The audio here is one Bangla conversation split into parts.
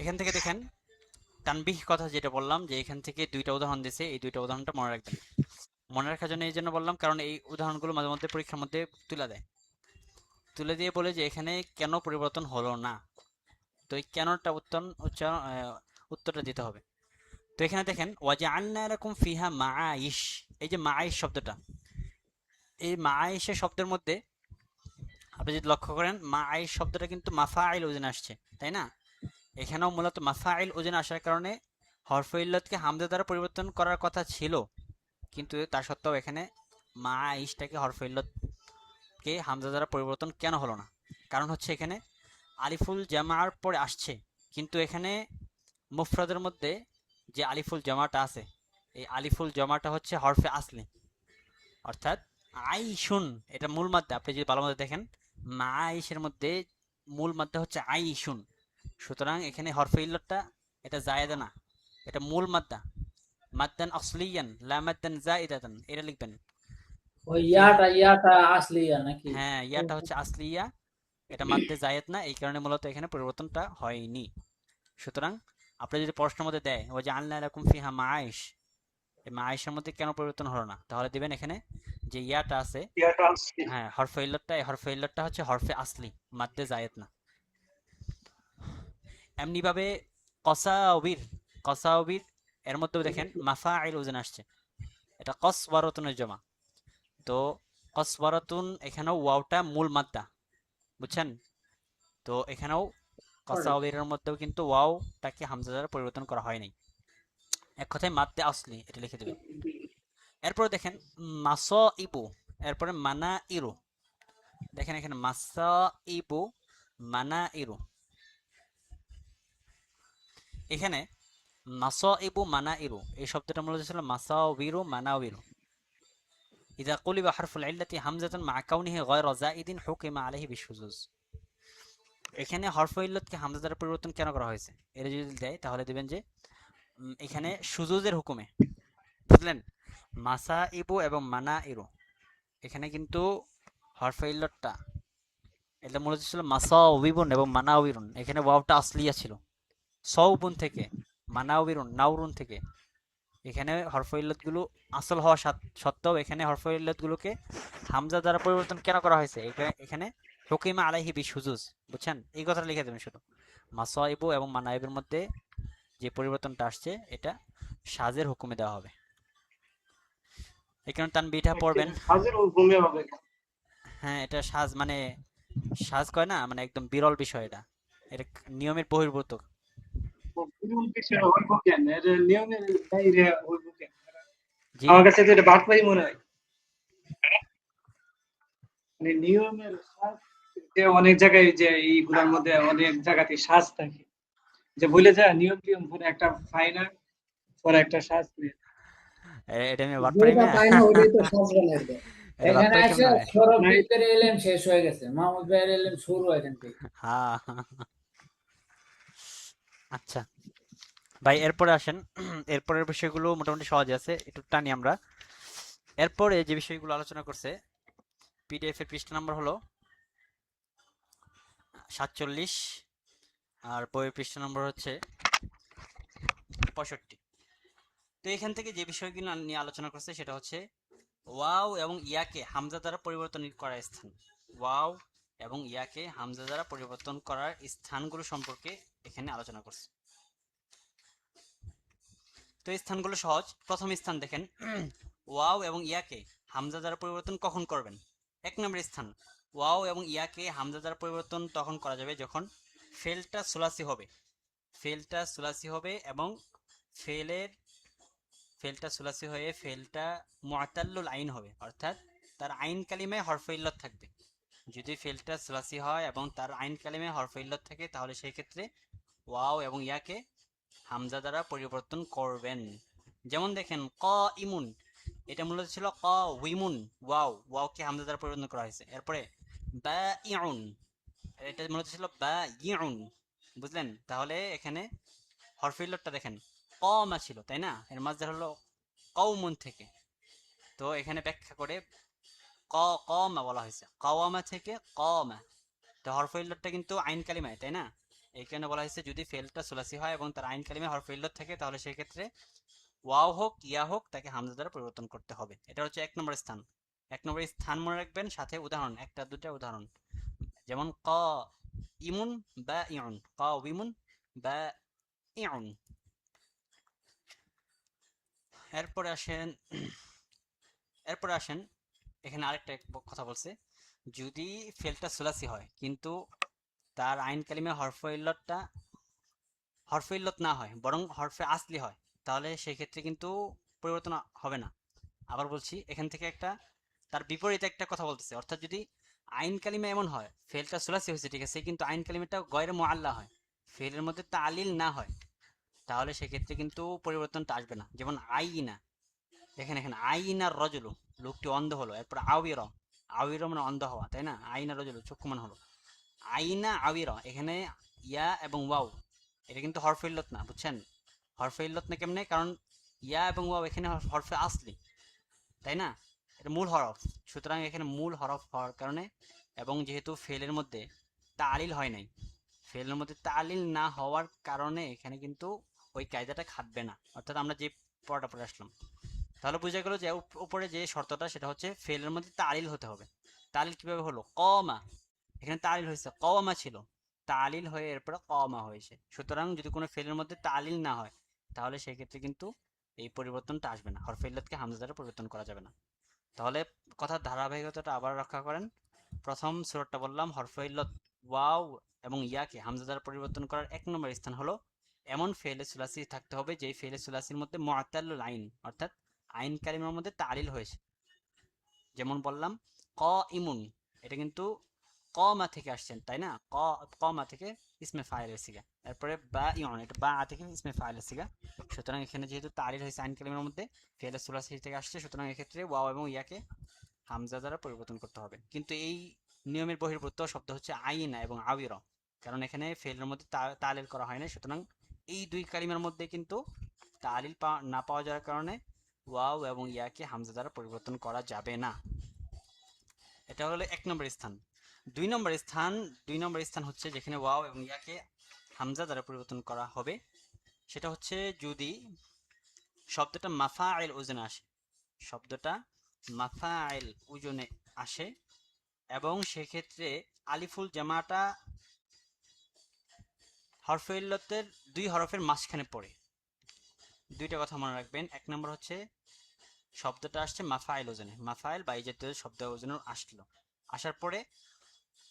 এখান থেকে দেখেন তানবিহ কথা যেটা বললাম যে এখান থেকে দুইটা উদাহরণ দিয়েছে, এই দুইটা উদাহরণটা মনে রাখবেন। মনে রাখার জন্য এই জন্য বললাম কারণ এই উদাহরণগুলো মাঝে মধ্যে পরীক্ষার মধ্যে তুলে দেয়, তুলে দিয়ে বলে যে এখানে কেন পরিবর্তন হলো না। তো এই কেনটা উত্তরটা দিতে হবে। তো এখানে দেখেন ওয়াজআলনা লাকুম ফিহা মাআইশ, এই যে মাআইশ শব্দটা, এই মাআইশের শব্দের মধ্যে আপনি যদি লক্ষ্য করেন মাআইশ শব্দটা কিন্তু মাফাইল ওজনে আসছে, তাই না? এখানেও মূলত মাফাইল ওজনে আসার কারণে হরফে ইল্লতকে হামজা দ্বারা পরিবর্তন করার কথা ছিল, কিন্তু তা সত্ত্বেও এখানে মাআইশটাকে হরফে ইল্লতকে হামজা দ্বারা পরিবর্তন কেন হলো না? কারণ হচ্ছে এখানে আলিফুল জামার পরে আসছে, কিন্তু এখানে মুফরাদের মধ্যে যে আলিফুল জামাটা আছে, এই আলিফুল জামাটা হচ্ছে হরফে আসলি, অর্থাৎ আইশুন, এটা মূল মাদ্দা। আপনি যদি ভালো মতো দেখেন মাইশের মধ্যে মূল মাদ্দা হচ্ছে আইশুন, সুতরাং এখানে হরফে ইল্লতটা এটা জায়েদা না, এটা মূল মাদ্দা, মাদ্দান আসলিয়ান লা মাদ্দান জাইদাতান, এটা লিখবেন। ওই ফিহা, ইয়াটা আসলিয়া নাকি? হ্যাঁ ইয়াটা হচ্ছে আসলিয়া, এটা মাদ্দে জায়েদ না, এই কারণে মূলত এখানে পরিবর্তনটা হয়নি। সুতরাং আপনি যদি প্রশ্নের মধ্যে দেয় ও যে আল্লাহ লাকুম ফিহা মাইশ, এই মাইশের মধ্যে কেন পরিবর্তন হলো না, তাহলে দিবেন এখানে যে ইয়াটা আছে, ইয়াটা আসছি। হ্যাঁ হরফে ইল্লতটা, এই হরফে ইল্লতটা হচ্ছে হরফে আসলি, মাদ্দে জায়েদ না। এমনি ভাবে কসাউবির, কসাউবির এর মধ্যেও দেখেন মাফাইল ওজন আসছে, এটা কসওয়ারাতুনের জমা। তো কসওয়ারাতুন এখানেও ওয়াওটা মূল মাদ্দা, বুঝছেন? তো এখানেও কসাউবিরের মধ্যেও কিন্তু ওয়াওটাকে হামজা দ্বারা পরিবর্তন করা হয় নাই, এক কথায় মাদ্দে আসলি, এটা লিখে দেবেন। এরপরে দেখেন মাস ইবু, এরপরে মানা ইরু, দেখেন এখানে মাসা ইবু মানা ইরু, এখানে মাসাইবু মানাইরু এই শব্দটা মূলত ছিল মাসাউবিরু মানাউবিরু। ইযা কুলিবা হারফুল ইল্লাতি হামজাতান মা কাউনিহি গায়রা যায়িদিন হুকিমা আলাইহি বিশুযুজ, এখানে হরফ ইল্লাতকে হামজা দ্বারা পরিবর্তন কেন করা হয়েছে, এটা যদি দেয় তাহলে দিবেন যে এখানে সুজুজের হুকুমে, বুঝলেন? মাসাইবু এবং মানাইরু, এখানে কিন্তু হরফ ইল্লাতটা এটা মূলত ছিল মাসাউবিবুন এবং মানাউবিরুন, এখানে ওয়াওটা আসলিয়া ছিল সউবুন থেকে, মানাউবিরুন নাউরুন থেকে। এখানে হরফ ইল্লত গুলো আসল হওয়া সত্ত্বেও এখানে হরফ ইল্লত গুলোকে হামজা দ্বারা পরিবর্তন কেন করা হয়েছে, এখানে হুকিমা আলাইহি বিশুজুজ, বুঝছেন? এই কথাটা লিখে দেবেন শুধু, মাসাইবু এবং মানাইবের মধ্যে যে পরিবর্তনটা আসছে এটা সাজের হুকুমে দেওয়া হবে। এই কারণে তানবিটা পড়বেন। হাজির হুকুমে হবে। হ্যাঁ এটা সাজ মানে সাজ কয় না, মানে একদম বিরল বিষয় এটা, এটা নিয়মের বহির্ভূত। বিরল বিষয় হইব কেন? এর নিয়মের বাইরে হইব কেন? জি, আমার কাছে তো এটা বাটপাই মনে হয়। মানে নিয়মের সাজ, যে অনেক জায়গায় যে এইগুলোর মধ্যে অনেক জায়গাতে সাজ থাকে, যে ভুলে যায় নিয়ম টিয়ম পরে একটা ফাইনাল পরে একটা সাজ নেই। এটা আমি বাটপারি যেটা না। পাই না ওটাই তো সহজ বানাই দেয়। এটা এখানে বাটপারি এসে কেমন হয়? সৌরভ নাই বিদ্যের এলেম শেষ হয়ে গেছে, মাহমুদ ভাইয়ের এলেম শুরু এখান থেকে। হ্যাঁ, আচ্ছা ভাই এরপরে আসেন। এরপরের বিষয়গুলো মোটামুটি সহজ আছে, একটু টানি আমরা। এরপরে যে বিষয়গুলো আলোচনা করছে, পিডিএফ এর পৃষ্ঠা নাম্বার হলো 47, আর বইয়ের পৃষ্ঠা নম্বর হচ্ছে 65। তো এখান থেকে যে বিষয়গুলো নিয়ে আলোচনা করছে সেটা হচ্ছে ওয়াও এবং ইয়াকে হামজা দ্বারা পরিবর্তন করার স্থান, ওয়াও এবং ইয়াকে হামজা দ্বারা পরিবর্তন করার স্থানগুলো সম্পর্কে এখানে আলোচনা করছে। তো এই স্থানগুলো সহজ। প্রথম স্থান দেখেন, ওয়াও এবং ইয়াকে হামজা দ্বারা পরিবর্তন কখন করবেন? এক নম্বর স্থান, ওয়াও এবং ইয়াকে হামজা দ্বারা পরিবর্তন তখন করা যাবে যখন ফেলটা সুলাসি হবে, ফেলটা সুলাসি হবে এবং ফেলের ফেলটা সুলাসি হয়ে ফেলটা মুআতাল্লুল আইন হবে, অর্থাৎ তার আইন কালিমায় হরফে ইল্লত থাকবে। যদি ফেলটা সুলাসি হয় এবং তার আইন কালিমায় হরফে ইল্লত থাকে তাহলে সেই ক্ষেত্রে ওয়াও এবং ইয়াকে হামজা দ্বারা পরিবর্তন করবেন। যেমন দেখেন ক ইমুন, এটা মূলত ছিল ক উইমুন, ওয়াওকে হামজা দ্বারা পরিবর্তন করা হয়েছে। এরপরে বা ইউন, এটা মূলত ছিল বা ইউন, বুঝলেন? তাহলে এখানে হরফে ইল্লতটা দেখেন কমা ছিল, তাই না? এর মাঝদার হলো কওমুন থেকে। তো এখানে ব্যাখ্যা করে ক কমা বলা হয়েছে, কওয়ামা থেকে কমা। তো হরফে ইল্লতটা কিন্তু আইন কালিমায়, তাই না? এই কারণে বলা হয়েছে যদি ফেলটা সুলাসি হয় এবং তার আইন কালিমে হরফে ইল্লত থাকে তাহলে সেই ক্ষেত্রে ওয়াও হোক ইয়া হোক তাকে হামজা দ্বারা পরিবর্তন করতে হবে। এটা হচ্ছে 1 নম্বর স্থান। 1 নম্বর স্থান মনে রাখবেন, সাথে উদাহরণ, একটা দুটা উদাহরণ, যেমন ক ইমুন বা ইউন, ক উইমুন বা ইউন। এরপরে আসেন এরপরে আসেন এখানে আরেকটা কথা বলছে, যদি ফেলটা সুলাসি হয় কিন্তু তার আইন কালিমে হরফে ইল্লত না হয় বরং হরফে আসলি হয়, তাহলে সেই ক্ষেত্রে কিন্তু পরিবর্তন হবে না। আবার বলছি, এখান থেকে একটা তার বিপরীতে একটা কথা বলতেছে, অর্থাৎ যদি আইন কালিমা এমন হয় ফেলটা সুলাসি হয়েছে ঠিক আছে, কিন্তু আইন কালিমাটা গয়রে মুআল্লা হয়, ফেলের মধ্যে তালিল না হয়, তাহলে সেক্ষেত্রে কিন্তু পরিবর্তনটা আসবে না। যেমন আইনা, দেখেন এখানে আইনা রজুলু, লোকটি অন্ধ হলো। এরপর আউইর, আউইর মানে অন্ধ হওয়া, তাই না? আইনা রজুলু চক্ষুমান হলো। আইনা আউইর, এখানে ইয়া এবং ওয়াও, এটা কিন্তু হরফে ইল্লত না, বুঝছেন? হরফে ইল্লত না কেমনে? কারণ ইয়া এবং ওয়াও এখানে হরফে আসলি, তাই না? এটা মূল হরফ, সুতরাং এখানে মূল হরফ হওয়ার কারণে এবং যেহেতু ফেলের মধ্যে তালিল হয় নাই, ফেলের মধ্যে তালিল না হওয়ার কারণে এখানে কিন্তু ওই কায়দাটা খাটবে না, অর্থাৎ আমরা যে পড়াটা পড়ে আসলাম। তাহলে বোঝা গেল যে উপরে যে শর্তটা সেটা হচ্ছে ফেলের মধ্যে তালিল হতে হবে। তালিল কিভাবে হলো? কমা, এখানে তালিল হয়েছে, কমা ছিল, তালিল হয়ে এরপরে কমা হয়েছে। সুতরাং যদি কোনো ফেলের মধ্যে তালিল না হয় তাহলে সেই ক্ষেত্রে কিন্তু এই পরিবর্তনটা আসবে না, হরফে ইল্লাতকে হামজা দ্বারা পরিবর্তন করা যাবে না। তাহলে কথার ধারাবাহিকতাটা আবার রক্ষা করেন। প্রথম সূরাটা বললাম হরফে ইল্লত ওয়াও এবং ইয়াকে হামজা দ্বারা পরিবর্তন করার 1 নম্বর স্থান হলো এমন ফেলে সুলাসি থাকতে হবে যেই ফেলে সুলাসির মধ্যে মুআত্তালুল আইন, অর্থাৎ আইন কালিমার মধ্যে তালিল হয়েছে। যেমন বললাম ক ইমুন, এটা কিন্তু কমা থেকে আসছেন, তাই না? কমা থেকে ইসমে ফাইলের সিগা। এরপরে বা ইউন, এটা বা থেকে ইসমে ফাইলের সিগা। সুতরাং এখানে যেহেতু তালিল হয়েছে আইন কালিমার মধ্যে, ফেলে সুলাসি থেকে আসছে, সুতরাং এক্ষেত্রে ওয়াও এবং ইয়াকে হামজা দ্বারা পরিবর্তন করতে হবে। কিন্তু এই নিয়মের বহির্ভূত শব্দ হচ্ছে আইনা এবং আবির, কারণ এখানে ফেলের মধ্যে তালিল করা হয় না, সুতরাং এই দুই কালিমার মধ্যে কিন্তু তালিল না পাওয়া যাওয়ার কারণে ওয়াও এবং ইয়াকে হামজা দ্বারা পরিবর্তন করা যাবে না। এটা হলো 1 নম্বর স্থান। 2 নম্বর স্থান হচ্ছে যেখানে ওয়াও এবং ইয়াকে হামজা দ্বারা পরিবর্তন করা হবে, সেটা হচ্ছে যদি শব্দটা মাফাইল ওজনে আসে, শব্দটা মাফাইল ওজনে আসে এবং সেক্ষেত্রে আলিফুল জামাটা হরফে ইল্লতের 2 হরফের মাঝখানে পড়ে। দুইটা কথা মনে রাখবেন। 1 নম্বর হচ্ছে শব্দটা আসছে মাফাইল ওজনে, মাফাইল বা এই জাতীয় শব্দ ওজনে আসলো, আসার পরে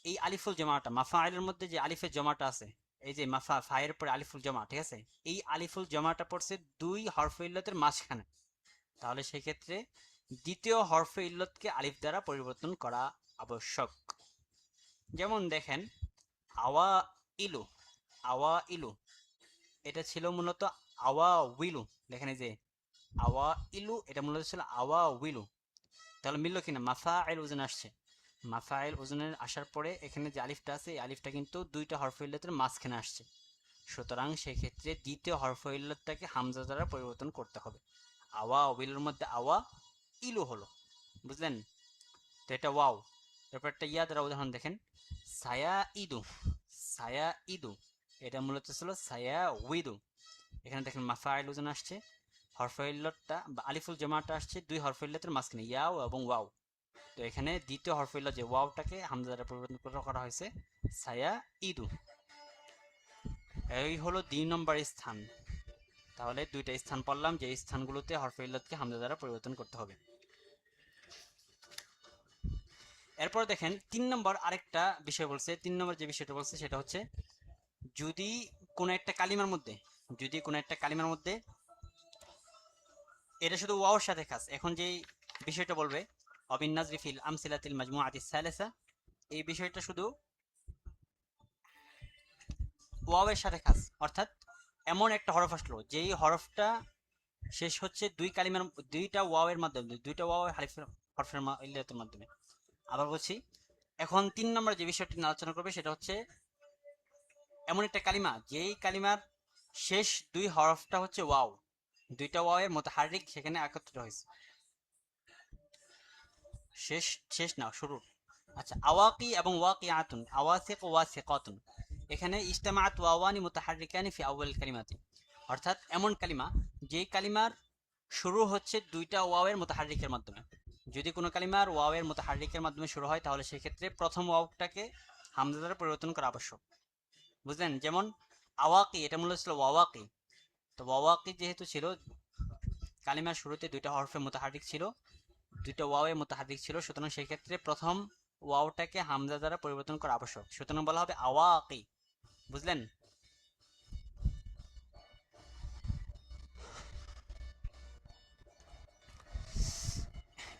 এই আলিফুল জমাটা মাফাইলের মধ্যে যে আলিফের জমাটা আছে, এই যে মাফা ফায়ের পরে আলিফুল জমা, ঠিক আছে? এই আলিফুল জমাটা পড়ছে 2 হরফে ইল্লতের মাঝখানে, তাহলে সেই ক্ষেত্রে দ্বিতীয় হরফে ইল্লতকে আলিফ দ্বারা পরিবর্তন করা আবশ্যক। যেমন দেখেন আওয়া ইলু, আওয়া ইলু, এটা ছিল মূলত আওয়া উইলু। দেখেন এই যে আওয়া ইলু, এটা মূলত ছিল আওয়া উইলু। তাহলে মিললো কিনা? মাফাইল ওজন আসছে, মাফাইল ওজনের আসার পরে এখানে যে আলিফটা আছে এই আলিফটা কিন্তু 2টা হরফে ইল্লতের মাঝখানে আসছে, সুতরাং সেই ক্ষেত্রে দ্বিতীয় হরফে ইল্লতটাকে হামজা দ্বারা পরিবর্তন করতে হবে। আওয়া উইলুর মধ্যে আওয়া ইলু হলো, বুঝলেন? তো এটা ওয়াও। তারপর একটা ইয়া দ্বারা উদাহরণ দেখেন, সায়া ইদু, সায়া ইদু, এটা মূলত ছিল সায়া উইদু। এখানে দেখেন মাফাইল ওজন আসছে, হরফে ইল্লতটা বা আলিফুল জামাটা আসছে 2 হরফে ইল্লতের মাঝখানে, ইয়াও এবং ওয়াও। তো এখানে দ্বিতীয় হরফ ইল্লত যে ওয়াওটাকে হামজা দ্বারা পরিবর্তন করা হয়েছে সায়া ইদু। এই হলো 2 নম্বর স্থান। তাহলে 2টা স্থান পড়লাম যে স্থানগুলোতে হরফে ইল্লতকে হামজা দ্বারা পরিবর্তন করতে হবে। এরপর দেখেন 3 নম্বর আরেকটা বিষয় বলছে। 3 নম্বর যে বিষয়টা বলছে সেটা হচ্ছে যদি কোনো একটা কালিমার মধ্যে, যদি কোনো একটা কালিমার মধ্যে, এটা শুধু ওয়াওর সাথে খাস। এখন যে বিষয়টা বলবে অবিন্নাজরি ফিল আমসিলাতিল মাজমুআতিস সালিসা, এই বিষয়টা শুধু ওয়াওয়ের সাথে খাস, অর্থাৎ এমন একটা হরফ আসলো যেই হরফটা শেষ হচ্ছে 2 কালিমার, 2টা ওয়াওয়ের মাধ্যমে, 2টা ওয়াও হরফের ইল্লাতের মাধ্যমে। আবার বলছি, এখন 3 নম্বর যে বিষয়টি নিয়ে আলোচনা করবে সেটা হচ্ছে এমন একটা কালিমা যেই কালিমার শেষ 2 হরফটা হচ্ছে ওয়াও, 2টা ওয়াওয়ের মুতাহাররিক সেখানে একত্রিত হয়েছে। শেষ শেষ না, শুরু। আচ্ছা, আওয়াকি এবং ওয়াকিআতুন, আওয়াসিক ও ওয়াসিকাতুন, এখানে ইজতামাআত ওয়াওয়ানি মুতাহাররিকানি ফি আউয়াল কালিমাতি, অর্থাৎ এমন কালিমা যেই কালিমার শুরু হচ্ছে দুইটা ওয়াওয়ের মুতাহাররিকের মাধ্যমে। যদি কোনো কালিমার ওয়াওয়ের মুতাহাররিকের মাধ্যমে শুরু হয় তাহলে সেই ক্ষেত্রে প্রথম ওয়াওটাকে হামজা দ্বারা পরিবর্তন করা আবশ্যক। বুঝলেন? যেমন আওয়াকি, এটা মূলত ছিল ওয়াওয়াকি। তো ওয়াওয়াকি যেহেতু ছিল, কালিমার শুরুতে দুইটা হরফে মুতাহাররিক ছিল, দুইটা ওয়াওয়ে মুতাহাররিক ছিল, সুতরাং সেই ক্ষেত্রে প্রথম ওয়াওটাকে হামজা দ্বারা পরিবর্তন করা আবশ্যক, সুতরাং বলা হবে আওয়াকি। বুঝলেন?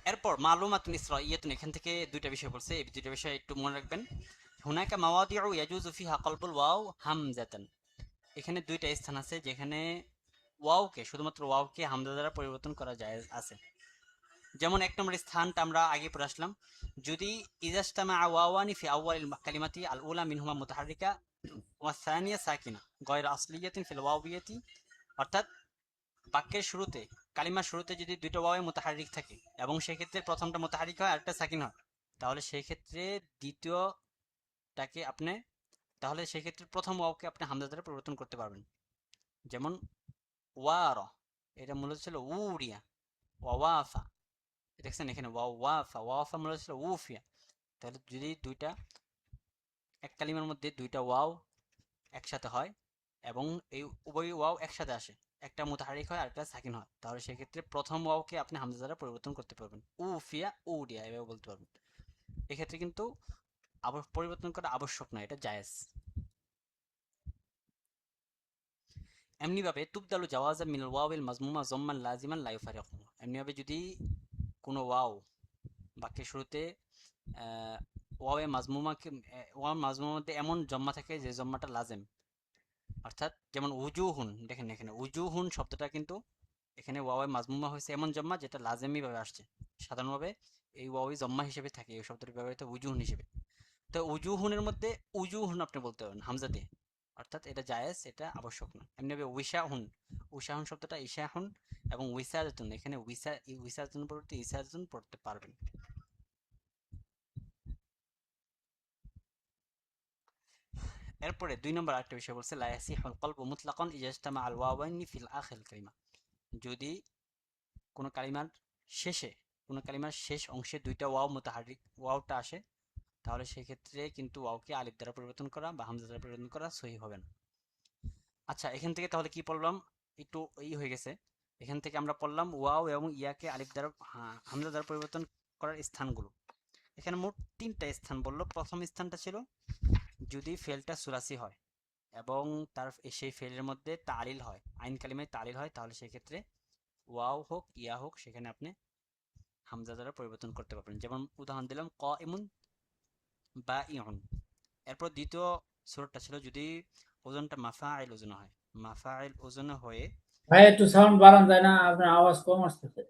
এরপর মালুমাতুন ইসরাইয়াতুন, এখান থেকে দুইটা বিষয় বলছে, এই দুইটা বিষয় একটু মনে রাখবেন। হুনাকা মাওয়াদিউ ইয়াজুজু ফিহা কলবুল ওয়াও হামজাতান, এখানে দুইটা স্থান আছে যেখানে ওয়াওকে, শুধুমাত্র ওয়াওকে হামজা দ্বারা পরিবর্তন করা যায় আছে। যেমন এক নম্বর স্থানটা আমরা আগে পড়ে আসলাম, যদি ইজাজতামা ওয়াওয়ানি ফি আউয়ালিল কালিমাতি আল উলা মিনহুমা মুতাহাররিকা ওয়া সানিয়া সাকিনা গায়রা আসলিয়াতিন ফিল ওয়াওয়িয়াতি, অর্থাৎ বাক্যের শুরুতে, কালিমার শুরুতে যদি দুইটা ওয়াওয়ে মুতাহাররিক থাকে এবং সেই ক্ষেত্রে প্রথমটা মুতাহাররিক হয় আরেকটা সাকিন হয়, তাহলে সেই ক্ষেত্রে দ্বিতীয়টাকে আপনি, তাহলে সেই ক্ষেত্রে প্রথম ওয়াওকে আপনি হামজা দ্বারা পরিবর্তন করতে পারবেন। যেমন ওয়ারা, এটা মূলত ছিল উরিয়া, ওয়াওয়াফা, দেখছেন এখানে ওয়াওয়াফা, ওয়াওয়াফা মূলত ছিল উফিয়া। তাহলে যদি দুইটা, এক কালিমার মধ্যে দুইটা ওয়াও একসাথে হয় এবং এই উভয় ওয়াও একসাথে আসে, একটা মুতাহারিক হয় আর একটা সাকিন হয়, তাহলে সেক্ষেত্রে প্রথম ওয়াওকে আপনি হামজা দ্বারা পরিবর্তন করতে পারবেন, উফিয়া উডিয়া এভাবে বলতে পারবেন। এক্ষেত্রে কিন্তু আবার পরিবর্তন করা আবশ্যক নয়, এটা জায়েজ। এমনি ভাবে তুবদালু জাওয়াজা মিনাল ওয়াওইল মাজমুমা যম্মান লাজিমান লা ইউফারিকু, এমনি ভাবে যদি কোনো ওয়াও বাক্যের শুরুতে ওয়াওয়ে মাজমুমাকে, ওয়াও মাজমুমার মধ্যে এমন জম্মা থাকে যে জম্মাটা লাজেম, অর্থাৎ যেমন উজুহুন, দেখেন এখানে উজুহুন শব্দটা কিন্তু এখানে ওয়াওয়ে মাজমুমা হয়েছে এমন জম্মা যেটা লাজেমি ভাবে আসছে, সাধারণভাবে এই ওয়াওই জম্মা হিসেবে থাকে, এই শব্দটি ব্যবহৃত উজুহুন হিসেবে। তো উজুহুনের মধ্যে উজুহুন আপনি বলতে পারেন হামজা দিয়ে, অর্থাৎ এটা জায়েজ, এটা আবশ্যক না। এমনিভাবে উইশাহুন, উশাহুন শব্দটা ইশাহুন এবং উইসাজাতুন, এখানে উইসাজাতুন পরিবর্তে ইসাজাতুন পড়তে পারবেন। এরপরে 2 নম্বর আরেকটা বিষয় বলছে, লা ইয়াসিহুল কলবু মুতলাকান ইজা ইজতামা আল ওয়াওয়াইনি ফিল আখিল কালিমা, যদি কোনো কালিমার শেষে, কোনো কালিমার শেষ অংশে দুইটা ওয়াও মুতাহাররিক ওয়াওটা আসে, তাহলে সেই ক্ষেত্রে কিন্তু ওয়াওকে আলিফ দ্বারা পরিবর্তন করা বা হামজা দ্বারা পরিবর্তন করা সহিহ হবে না। আচ্ছা, এখান থেকে তাহলে কি পড়লাম, একটু হয়ে গেছে। এখান থেকে আমরা পড়লাম ওয়াও এবং ইয়াকে আলিফ দ্বারা হামজা দ্বারা পরিবর্তন করার স্থানগুলো। এখানে মোট 3টা স্থান বললো। প্রথম স্থানটা ছিল যদি ফেলটা সুলাসি হয় এবং তার সেই ফেলের মধ্যে তালিল হয়, আইন কালিমায় তালিল হয়, তাহলে সেই ক্ষেত্রে ওয়াও হোক ইয়া হোক সেখানে আপনি হামজা দ্বারা পরিবর্তন করতে পারবেন। যেমন উদাহরণ দিলাম কাইমুন বা ইউন। এরপর দ্বিতীয় সূরাটা ছিল যদি ওজনটা মাফাইল ওজন হয়, মাফাইল ওজন হয়ে, ভাই একটু সাউন্ড বাড়ান যায় না? আপনার আওয়াজ কম আসতেছে।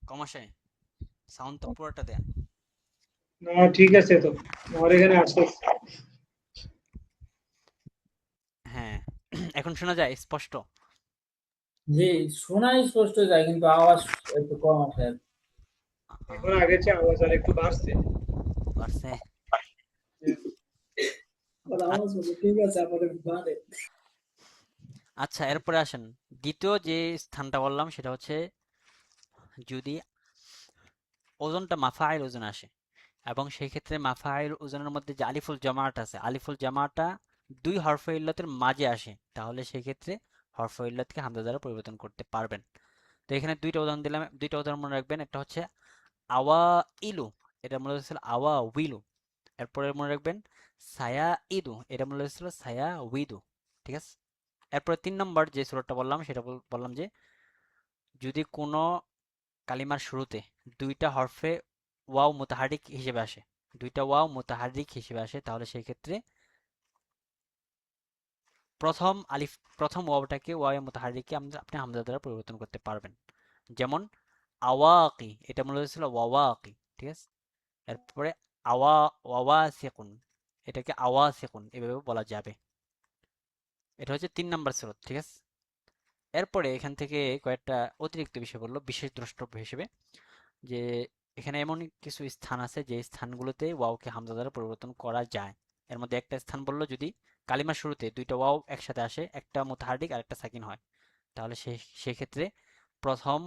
কমাশে সাউন্ড তো পুরোটা দেন। না ঠিক আছে, তো আমার এখানে আসছে। হ্যাঁ, এখন শোনা যায় স্পষ্ট? জি, শোনাই স্পষ্ট যায় কিন্তু আওয়াজ একটু কম আসে আর কি। এখন আগের চেয়ে আওয়াজ আর একটু বাড়ছে। বাড়ছে? আমার আওয়াজ বলে ঠিক আছে, আমাদের বাড়ে। আচ্ছা, এরপরে আসেন দ্বিতীয় যে স্থানটা বললাম সেটা হচ্ছে যদি ওজনটা মাফাইল ওজন আসে এবং সেই ক্ষেত্রে মাফাইল ওজনের মধ্যে যে আলিফুল জামাআত আছে, আলিফুল জামাআতটা দুই হরফে ইল্লাতের মাঝে আসে, তাহলে সেই ক্ষেত্রে হরফে ইল্লাতকে হামজা দ্বারা পরিবর্তন করতে পারবেন। তো এখানে দুইটা উদাহরণ দিলাম, দুইটা উদাহরণ মনে রাখবেন। একটা হচ্ছে আওয়া ইলু, এটা মূলত ছিল আওয়া উইলু। এরপরে মনে রাখবেন সায়া ইদু, এটা মূলত ছিল সায়া উইদু। ঠিক আছে? এরপরে 3 নম্বর যে সূরাটা বললাম সেটা বললাম যে যদি কোনো কালিমার শুরুতে দুইটা হরফে ওয়াও মুতাহারিক হিসেবে আসে, দুইটা ওয়াও মুতাহারিক হিসেবে আসে, তাহলে সেই ক্ষেত্রে প্রথম ওয়াওটাকে ওয়াও মুতাহারিকে আপনি হামজা দ্বারা পরিবর্তন করতে পারবেন। যেমন আওয়াকি, এটা মূলত ছিল ওয়াওয়াকি। ঠিক আছে? এরপরে ওয়াওয়াসিকুন, এটাকে আওয়াসিকুন এভাবে বলা যাবে। এটা হচ্ছে 3 নম্বর সূরা। ঠিক আছে? এরপরে এখান থেকে কয়েকটা অতিরিক্ত বিষয় বললো বিশেষ দ্রষ্টব্য হিসেবে, যে এখানে এমন কিছু স্থান আছে যে স্থানগুলোতে ওয়াওকে হামজা দ্বারা পরিবর্তন করা যায়। এর মধ্যে একটা স্থান বললো যদি কালিমার শুরুতে দুইটা ওয়াও একসাথে আসে, একটা মুতাহাররিক আর একটা সাকিন হয়, তাহলে সেক্ষেত্রে প্রথম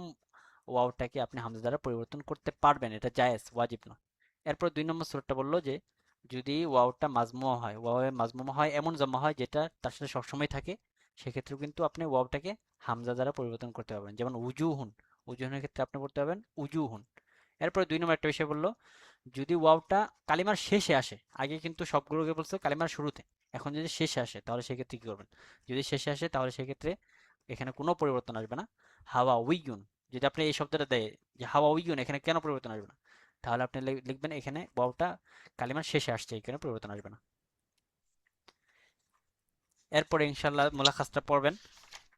ওয়াওটাকে আপনি হামজা দ্বারা পরিবর্তন করতে পারবেন, এটা জায়েজ, ওয়াজিব না। এরপর 2 নম্বর সূরাটা বলল যে যদি ওয়াওটা মাজমুমা হয়, ওয়াওয়ে মাজমুমা হয়, এমন জমা হয় যেটা তার সাথে সবসময় থাকে, সেক্ষেত্রেও কিন্তু আপনি ওয়াওটাকে হামজা দ্বারা পরিবর্তন করতে পারবেন। যেমন উজুহুন, উজুহুনের ক্ষেত্রে আপনি পড়তে পারবেন উজুহুন। এরপর 2 নম্বর একটা বিষয় বললো, যদি ওয়াওটা কালিমার শেষে আসে, আগে কিন্তু সবগুলোকে বলছে কালিমার শুরুতে, এখন যদি শেষে আসে তাহলে সেক্ষেত্রে কি করবেন? যদি শেষে আসে তাহলে সেক্ষেত্রে এখানে কোনো পরিবর্তন আসবে না। হাওয়া উইগুন, যদি আপনি এই শব্দটা দেয় যে হাওয়া উইগুন, এখানে কেন পরিবর্তন আসবে না? তাহলে আপনি লিখবেন এখানে ওয়াওটা কালিমার শেষে আসছে, এখানে পরিবর্তন আসবে না। এরপরে ইনশাল্লাহ মুলাখাসটা পড়বেন,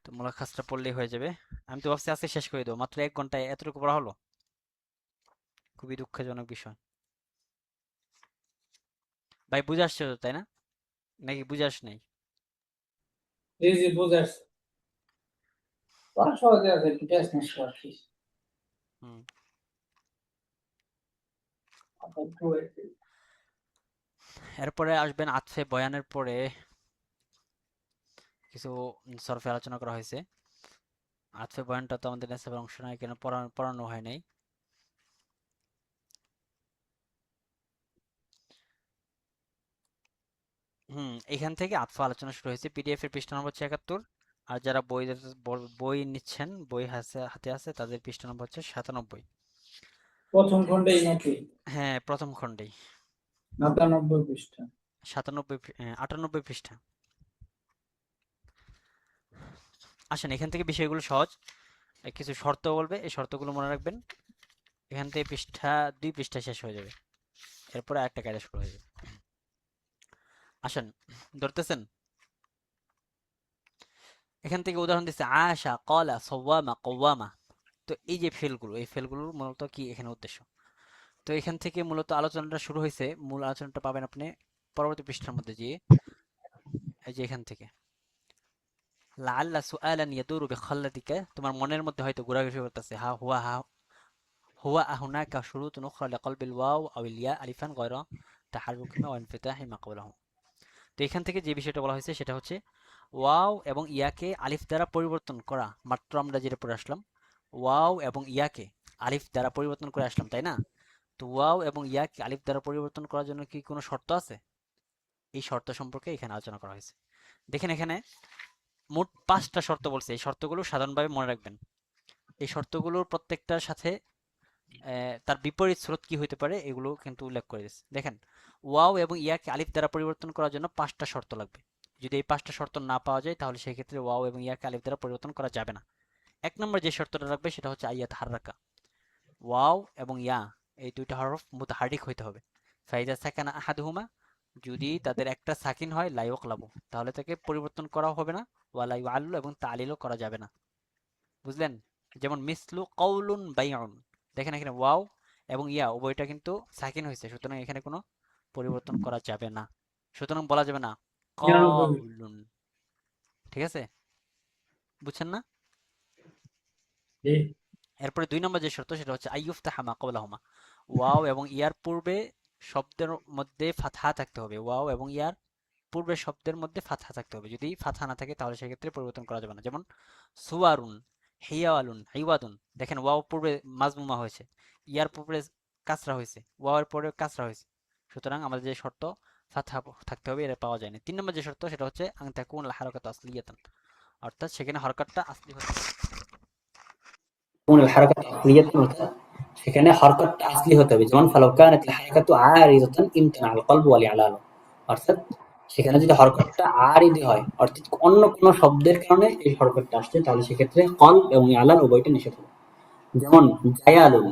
তো মুলাখাসটা পড়লেই হয়ে যাবে। আমি তো ভাবছি আজকে শেষ করে দেবো, মাত্র 1 ঘন্টায় এতটুকু পড়া হলো, খুবই দুঃখজনক বিষয়। ভাই বুঝে আসছে তো, তাই না? নাকি বুঝে আস নাই? জি জি বুঝে আসছে। পড়া সহজে আছে, একটু টেস্ট মিস করছিস। হুম। এরপরে আসবেন আতফে বয়ানের পরে কিছু সরফে আলোচনা করা হয়েছে। আতফে বয়ানটা তো আমাদের নেশাবের অংশ নয়, কেন পড়ানো হয় নাই। এখান থেকে আতফা আলোচনা শুরু হয়েছে। পিডিএফ এর পৃষ্ঠা নম্বর হচ্ছে 71, আর যারা বই নিচ্ছেন, বই হাতে আছে, তাদের পৃষ্ঠা নম্বর হচ্ছে 97। প্রথম খণ্ডেই নাকি? হ্যাঁ, প্রথম খণ্ডেই 99 পৃষ্ঠা। 98 পৃষ্ঠা। আসেন, এখান থেকে বিষয়গুলো সহজ, কিছু শর্ত বলবে, এই শর্তগুলো মনে রাখবেন। এখান থেকে 2 পৃষ্ঠা শেষ হয়ে যাবে, এরপরে আরেকটা কায়দা শুরু হয়ে যাবে। আসেন, ধরতেছেন? এখান থেকে উদাহরণ দিচ্ছে আশা, কলা, সওয়ামা, কওয়ামা। তো এই যে ফেলগুলো, এই ফেলগুলোর মূলত কি এখানে উদ্দেশ্য? তো এখান থেকে মূলত আলোচনাটা শুরু হয়েছে। মূল আলোচনাটা পাবেন আপনি পরবর্তী পৃষ্ঠার মধ্যে, যে এই যে এখান থেকে লাআল্লা সুআলান ইয়াদুরু বিখাল্লাতিকা, তোমার মনের মধ্যে হয়তো ঘোরাঘুরি করতেছে, হা হুয়া হুনাকা শুরুতুন উখরা লিকলবিল ওয়াও আউল ইয়া আলিফান গায়রা তাহাররুকিমা ওয়া ইনফিতাহি মা ক্বাবলাহু। তো এখান থেকে যে বিষয়টা বলা হয়েছে সেটা হচ্ছে ওয়াও এবং ইয়াকে আলিফ দ্বারা পরিবর্তন করা। মাত্র আমরা যেটা পড়ে আসলাম, ওয়াও এবং ইয়াকে আলিফ দ্বারা পরিবর্তন করে আসলাম, তাই না? তো ওয়াও এবং ইয়াকে আলিফ দ্বারা পরিবর্তন করার জন্য কি কোনো শর্ত আছে? এই শর্ত সম্পর্কে এখানে আলোচনা করা হয়েছে। দেখেন, এখানে মোট 5টা শর্ত বলছে। এই শর্তগুলো সাধারণভাবে মনে রাখবেন। এই শর্তগুলোর প্রত্যেকটার সাথে তার বিপরীত স্রোত কি হইতে পারে এগুলো কিন্তু উল্লেখ করে দিয়েছে। দেখেন, ওয়াও এবং ইয়াকে আলিফ দ্বারা পরিবর্তন করার জন্য 5টা শর্ত লাগবে। যদি এই 5টা শর্ত না পাওয়া যায় তাহলে সেক্ষেত্রে ওয়াও এবং ইয়াকে আলিফ দ্বারা পরিবর্তন করা যাবে না। 1 নম্বর যে শর্তটা লাগবে সেটা হচ্ছে আইয়াত হাররাকা। ওয়াও এবং ইয়া এই দুইটা হরফ মুতাহারিক হইতে হবে। ফাইজা সাকানা আহাদুহুমা, যদি তাদের একটা সাকিন হয়, লা ইউকলাবু, তাহলে তাকে পরিবর্তন করা হবে না। ওয়া লা ইউআল্লু, এবং তালিলও করা যাবে না। বুঝলেন? যেমন মিসলু কওলুন বাইউন, দেখেন এখানে ওয়াও এবং ইয়া উভয়টা কিন্তু সাকিন হয়েছে, সুতরাং এখানে কোনো পরিবর্তন করা যাবে না। সুতরাং বলা যাবে না 99। কওলুন। ঠিক আছে? বুঝছেন না? জি। এরপরে 2 নম্বর যে শর্ত সেটা হচ্ছে আইয়ুফতাহা মা ক্বাবলাহুমা, ওয়াও এবং ইয়ার পূর্বে শব্দের মধ্যে ফাতহা থাকতে হবে। ওয়াও এবং ইয়ার পূর্বের শব্দের মধ্যে ফাতহা থাকতে হবে। যদি ফাতহা না থাকে তাহলে সেক্ষেত্রে পরিবর্তন করা যাবে না। যেমন সুয়ারুন, হিয়াওয়ালুন, হিওয়াদুন, দেখেন ওয়াও পূর্বে মাজমুমা হয়েছে, ইয়ার পূর্বে কাসরা হয়েছে, ওয়াওয়ের পরে কাসরা হয়েছে, সুতরাং আমাদের যে শর্ত ফাতহা থাকতে হবে এটা পাওয়া যায়নি। 3 নম্বর যে শর্ত সেটা হচ্ছে আন তাকুন আল হারাকাতু আসলিয়াতান, অর্থাৎ সেখানে হরকতটা আসলি হতে হবে। الحركة أصلية সেখানে হরকতটা আসলি হতে হবে। যেমন ফালাউ কানাত আল-হারাকাতু আরিদাতান ইমতানা আল-কলবু ওয়াল-ই'লালু, অর্থাৎ সেখানে যদি হরকতটা আরিদি হয়, অর্থাৎ অন্য কোনো শব্দের কারণে এই হরকতটা আসছে, তাহলে সেক্ষেত্রে কলব এবং ই'লাল উভয়টা নিষেধ হবে। যেমন জায়ালুন,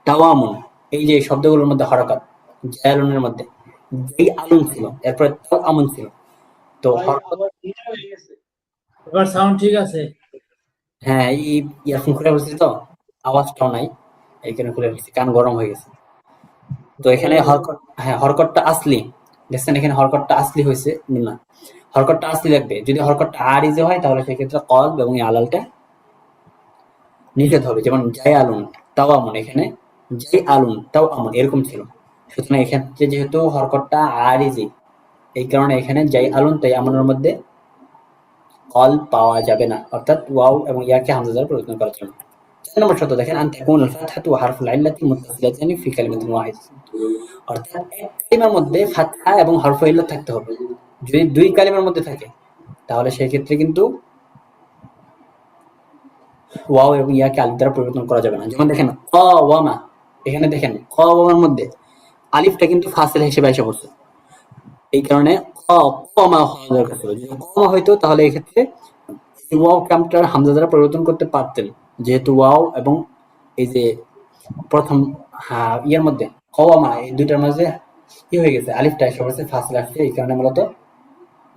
তাওয়ামুন, এই যে শব্দগুলোর মধ্যে হরকত, জায়ালুনের মধ্যে যেই আলুন ছিল, এরপরে তাওয়ামুন ছিল, তো হরকত। এবার সাউন্ড ঠিক আছে? হ্যাঁ, এই ইয়ারফোন খুলে ফেলছি তো, আওয়াজটাও নাই, এই কারণে খুলে ফেলছি, কান গরম হয়ে গেছে। তো এখানে হরকত, হ্যাঁ হরকতটা আসলি, দেখছেন এখানে হরকতটা আসলি হয়েছে না, হরকতটা আসলি লাগবে। যদি হরকতটা আরিজে হয় তাহলে সেক্ষেত্রে কলব এবং আলালটা নিষেধ হবে। যেমন জাই আলুন, তাও আমন, এখানে জাই আলুন তাও আমন এরকম ছিল। সুতরাং এক্ষেত্রে যেহেতু হরকতটা আরিজি, এই কারণে এখানে যাই আলুন তাই আমনের মধ্যে কল পাওয়া যাবে না, অর্থাৎ ওয়াও এবং ইয়াকে হামজা দ্বারা পরিবর্তন করার জন্য। 4 নম্বর শর্ত দেখেন, আন তাকুন আল ফাতহাতু ওয়া হারফুল ইল্লাতি মুত্তাসিলাতানি ফি কালিমাতিন ওয়াহিদাতিন, অর্থাৎ এক কালিমার মধ্যে ফাতহা এবং হরফে ইল্লাত থাকতে হবে। যদি দুই কালিমার মধ্যে থাকে তাহলে সেই ক্ষেত্রে কিন্তু ওয়াও এবং ইয়াকে আলিফ দ্বারা পরিবর্তন করা যাবে না। যেমন দেখেন ক ওয়ামা, এখানে দেখেন ক ওয়ামার মধ্যে আলিফটা কিন্তু ফাসিলা হিসেবে এসে পড়ছে, এই কারণে কমা হওয়া দরকার ছিল। যদি কমা হইতো তাহলে এক্ষেত্রে ওয়াও কামটার হামজা দ্বারা পরিবর্তন করতে পারতেন, যেহেতু ওয়াও এবং এই যে প্রথম ইয়ের মধ্যে কওয়ামা, এই দুইটার মাঝে কি হয়ে গেছে, আলিফটা এসে পড়ছে, ফাসিলা আসছে, এই কারণে মূলত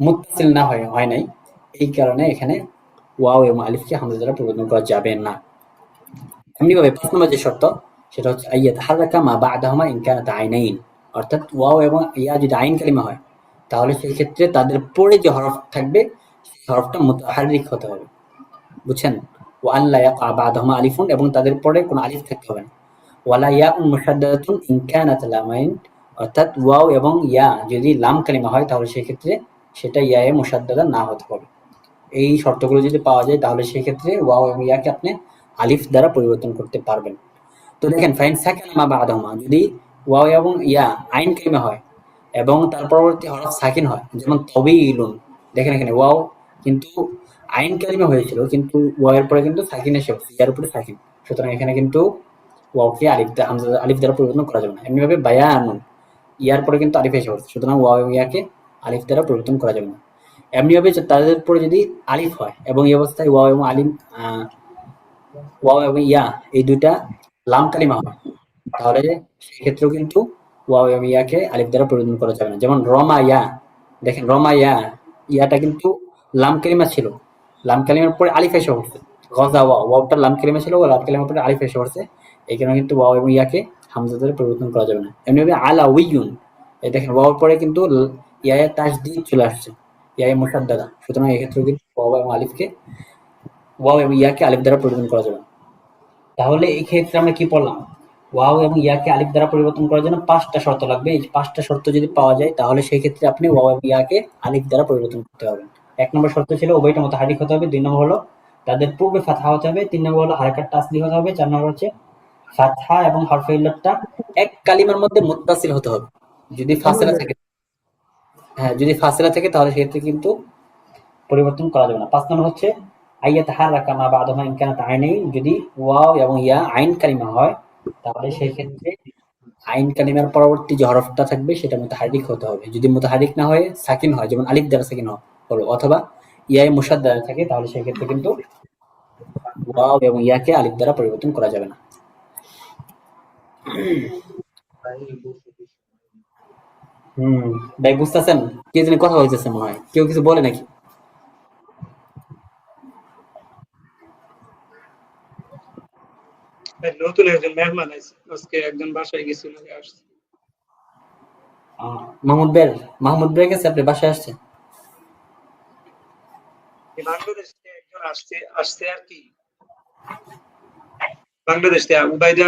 মুত্তাসিল না হয় নাই, এই কারণে এখানে ওয়াও এবং আলিফকে হামজা দ্বারা পরিবর্তন করা যাবে না। এমনিভাবে 5 নম্বর যে শর্ত সেটা হচ্ছে আইয়াতাহাররাকা মা বা'দাহুমা ইন কানাত আইনাইন, অর্থাৎ ওয়াও এবং ইয়া যদি আইন কালিমা হয় তাহলে সেই ক্ষেত্রে তাদের পরে যে হরফ থাকবে সেই হরফটা মুতাহাররিক হতে হবে, বুঝছেন? ওয়া আন লা ইয়াকা বা'দাহুমা আলিফুন, এবং তাদের পরে কোনো আলিফ থাকতে হবে না। ওয়ালা ইয়াউন মুশাদ্দাদাতুন ইন কানাত লামাইন, অর্থাৎ ওয়াও এবং ইয়া যদি লাম কালিমা হয় তাহলে সেই ক্ষেত্রে সেটা ইয়ায়ে মুশাদ্দাদা না হতে হবে। এই শর্তগুলো যদি পাওয়া যায় তাহলে সেই ক্ষেত্রে ওয়াও এবং ইয়াকে আপনি আলিফ দ্বারা পরিবর্তন করতে পারবেন। তো দেখেন ফাইন সাকিনা মা বা'দাহুমা, যদি ওয়াও এবং ইয়া আইন কালিমা হয় এবং তার পরবর্তী হরফ সাকিন হয়, যেমন তবিলুন, দেখেন এখানে ওয়াও কিন্তু আইন কালিমা হয়েছিল কিন্তু ওয়াও এর পরে কিন্তু সাকিন এসে পড়ছে, ইয়ার উপরে সাকিন, সুতরাং এখানে কিন্তু ওয়াওকে আলিফ দ্বারা পরিবর্তন করা যাবে না। এমনিভাবে বায়ানুন, ইয়ার পরে কিন্তু আলিফ এসে পড়ছে, সুতরাং ওয়াও এবং ইয়াকে আলিফ দ্বারা পরিবর্তন করা যাবে না। এমনিভাবে তাদের পরে যদি আলিফ হয় এবং এই অবস্থায় ওয়াও এবং ওয়াও এবং ইয়া এই দুইটা লাম কালিমা হয় তাহলে সেক্ষেত্রেও কিন্তু ওয়াও এবং ইয়াকে আলিফ দ্বারা পরিবর্তন করা যাবে না। যেমন রমা ইয়া, দেখেন রমা ইয়া, ইয়াটা কিন্তু লাম কালিমা ছিল, লাম কালিমার পরে আলিফ এসে পড়ছে। গজা ওয়াওটা লাম কালিমা ছিল, লাম কালিমার পরে আলিফ এসে পড়ছে, এই কারণে কিন্তু ওয়াও এবং ইয়াকে হামজা দ্বারা পরিবর্তন করা যাবে না। এমনিভাবে আলা উইয়ুন, এই দেখেন ওয়াওর পরে কিন্তু ইয়ায়ে তাসদীদ চলে আসছে, ইয়ায়ে মুশাদ্দাদা, সুতরাং এক্ষেত্রে কিন্তু ওয়াও এবং ইয়াকে আলিফ দ্বারা পরিবর্তন করা যাবে না। তাহলে এই ক্ষেত্রে আমরা কি পড়লাম, ওয়াও এবং ইয়াকে আলিফ দ্বারা পরিবর্তন করার জন্য 5টা শর্ত লাগবে। এই 5টা শর্ত যদি পাওয়া যায় তাহলে সেই ক্ষেত্রে আপনি ওয়াও এবং ইয়াকে আলিফ দ্বারা পরিবর্তন করতে পারবেন। 1 নম্বর শর্ত ছিল উভয়টা মুতাহারিক হতে হবে, 2 নম্বর হলো তাদের পূর্বে ফাতহা হতে হবে, 3 নম্বর হলো হারাকাত তাসদীদ হতে হবে, 4 নম্বর হচ্ছে ফাতহা এবং হরফে ইল্লাতটা এক কালিমার মধ্যে মুত্তাসিল হতে হবে। যদি ফাসিলা থাকে তাহলে সেক্ষেত্রে কিন্তু পরিবর্তন করা যাবে না। 5 নম্বর হচ্ছে আইয়াতাহাররাকা মা বা'দাহুমা ইন কানাত আইনাইন, যদি ওয়াও এবং ইয়া আইন কালিমা হয় তাহলে সেই ক্ষেত্রে আইন কালিমার পরবর্তী যে হরফটা থাকবে সেটা মুতাহারিক হতে হবে। যদি মুতাহারিক না হয়ে সাকিন হয়, যেমন আলিফ দ্বারা সাকিন হলো, অথবা ইয়ায়ে মুশাদ্দাদা থাকে, তাহলে সেই ক্ষেত্রে কিন্তু ওয়াও এবং ইয়াকে আলিফ দ্বারা পরিবর্তন করা যাবে না। ভাই বুঝতেছেন? কে জানি কথা বলতেছে মনে হয়, কেউ কিছু বলে নাকি? নতুন একজন মেহমান আছে, আজকে একজন বাসায় গেছিল, আসছে। মাহমুদ বের গেছে, আপনি বাসায় আসছে? বাংলাদেশ থেকে একজন আসছে আর কি, বাংলাদেশ থেকে উবাইদা